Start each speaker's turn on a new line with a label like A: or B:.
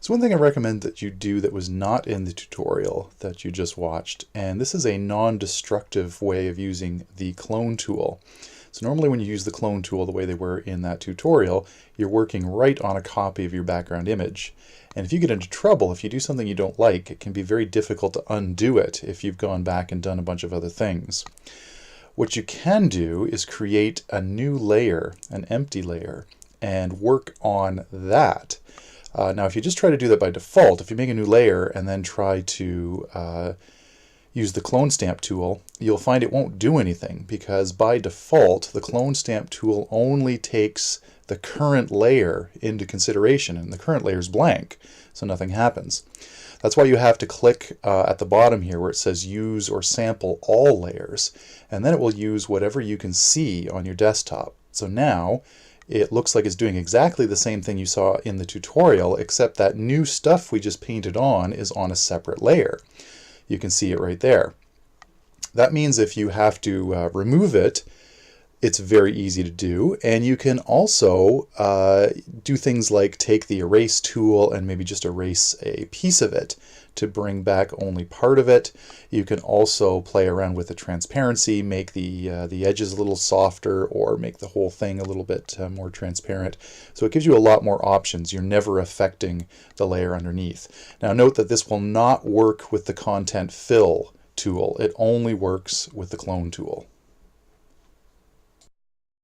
A: So one thing I recommend that you do that was not in the tutorial that you just watched, and this is a non-destructive way of using the clone tool. So normally when you use the clone tool the way they were in that tutorial, you're working right on a copy of your background image. And if you get into trouble, if you do something you don't like, it can be very difficult to undo it if you've gone back and done a bunch of other things. What you can do is create a new layer, an empty layer, and work on that. Now if you just try to do that by default, if you make a new layer and then try to use the clone stamp tool, you'll find it won't do anything, because by default the clone stamp tool only takes the current layer into consideration, and the current layer is blank, so nothing happens. That's why you have to click at the bottom here where it says use or sample all layers, and then it will use whatever you can see on your desktop. So now it looks like it's doing exactly the same thing you saw in the tutorial, except that new stuff we just painted on is on a separate layer. You can see it right there. That means if you have to remove it, it's very easy to do, and you can also do things like take the erase tool and maybe just erase a piece of it to bring back only part of it. You can also play around with the transparency, make the edges a little softer, or make the whole thing a little bit more transparent. So it gives you a lot more options. You're never affecting the layer underneath. Now note that this will not work with the content fill tool. It only works with the clone tool.